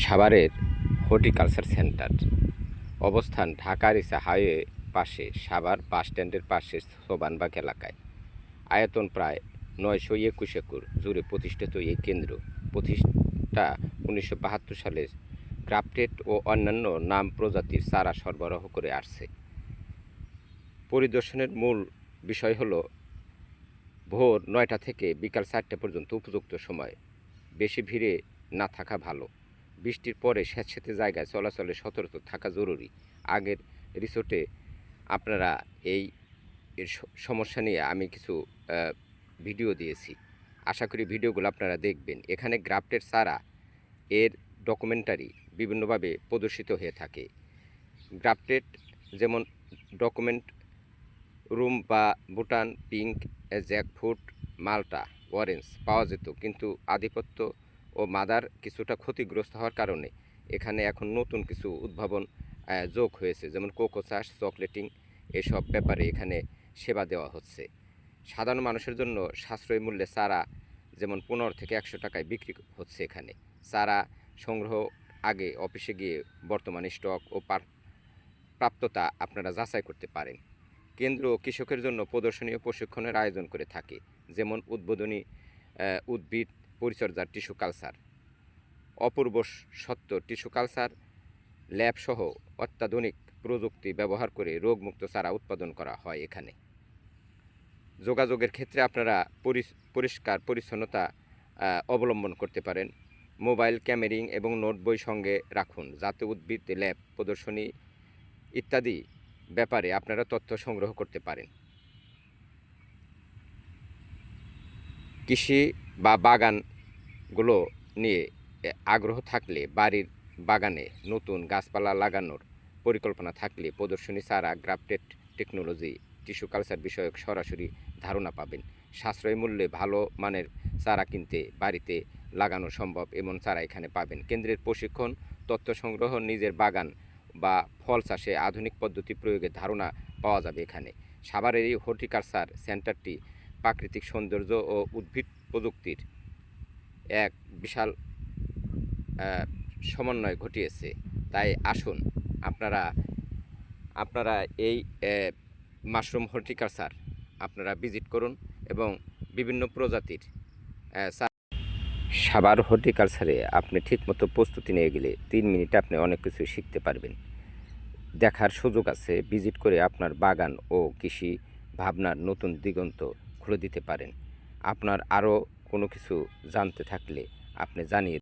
সাভারের horticulture centre অবস্থান Dhaka Risa highway পাশে সাভার বাস স্ট্যান্ডের পাশে সোবানবাগ এলাকায়। আয়তন প্রায় 921 একর জুড়ে প্রতিষ্ঠিত এই কেন্দ্র প্রতিষ্ঠা 1972 সালে গ্রাফটেড ও অন্যান্য নাম প্রজাতির চারা সরবরাহ করে আসছে। পরিদর্শনের মূল বিষয় হল ভোর 9টা থেকে বিকাল 4টা পর্যন্ত উপযুক্ত সময়, বেশি ভিড়ে না থাকা ভালো। বৃষ্টির পরে স্যাঁতসেঁতে জায়গায় চলাচলে সতর্ক থাকা জরুরি। আগের রিসোর্টে আপনারা এই সমস্যা নিয়ে আমি কিছু ভিডিও দিয়েছি, আশা করি ভিডিওগুলো আপনারা দেখবেন। এখানে গ্রাফটেড চারা এর ডকুমেন্টারি বিভিন্নভাবে প্রদর্শিত হয়ে থাকে। গ্রাফটেড যেমন ডকুমেন্ট রুম বা ভুটান পিঙ্ক, জ্যাকফ্রুট, মাল্টা, অরেঞ্জ পাওয়া যেত, কিন্তু আধিপত্য ও মাদার কিছুটা ক্ষতিগ্রস্ত হওয়ার কারণে এখানে এখন নতুন কিছু উদ্ভাবন যোগ হয়েছে, যেমন কোকো চাষ, চকলেটিং, এসব ব্যাপারে এখানে সেবা দেওয়া হচ্ছে। সাধারণ মানুষের জন্য সাশ্রয়ী মূল্যে চারা যেমন 15 থেকে 100 টাকায় বিক্রি হচ্ছে। এখানে চারা সংগ্রহ আগে অফিসে গিয়ে বর্তমান স্টক ও প্রাপ্যতা আপনারা যাচাই করতে পারেন। কেন্দ্র কৃষকের জন্য প্রদর্শনী ও প্রশিক্ষণের আয়োজন করে থাকে, যেমন উদ্বোধনী উদ্ভিদ পরিচর্যার টিস্যু কালচার, অপূর্ব সত্য টিস্যু কালচার ল্যাবসহ অত্যাধুনিক প্রযুক্তি ব্যবহার করে রোগমুক্ত চারা উৎপাদন করা হয়। এখানে যোগাযোগের ক্ষেত্রে আপনারা পরিষ্কার পরিচ্ছন্নতা অবলম্বন করতে পারেন। মোবাইল ক্যামেরিং এবং নোট বই সঙ্গে রাখুন, যাতে উদ্ভিদ ল্যাব প্রদর্শনী ইত্যাদি ব্যাপারে আপনারা তথ্য সংগ্রহ করতে পারেন। কৃষি বা বাগানগুলো নিয়ে আগ্রহ থাকলে, বাড়ির বাগানে নতুন গাছপালা লাগানোর পরিকল্পনা থাকলে প্রদর্শনী চারা, গ্রাফটেড টেকনোলজি, টিস্যু কালচার বিষয়ক সরাসরি ধারণা পাবেন। সাশ্রয়ী মূল্যে ভালো মানের চারা কিনতে বাড়িতে লাগানো সম্ভব এমন চারা এখানে পাবেন। কেন্দ্রের প্রশিক্ষণ, তথ্য সংগ্রহ, নিজের বাগান বা ফল চাষে আধুনিক পদ্ধতি প্রয়োগের ধারণা পাওয়া যাবে এখানে। সাভারের এই হর্টিকালচার সেন্টারটি প্রাকৃতিক সৌন্দর্য ও উদ্ভিদ প্রযুক্তির এক বিশাল সমন্বয় ঘটিয়েছে। তাই আসুন আপনারা এই মাশরুম হর্টিকালচার আপনারা ভিজিট করুন এবং বিভিন্ন প্রজাতির সাভার হর্টিকালচারে আপনি ঠিকমতো প্রস্তুতি নিয়ে গেলে 3 মিনিটে আপনি অনেক কিছু শিখতে পারবেন। দেখার সুযোগ আছে, ভিজিট করে আপনার বাগান ও কৃষি ভাবনার নতুন দিগন্ত খুলে দিতে পারেন। আপনার আরও কোনো কিছু জানতে থাকলে আপনি জানিয়ে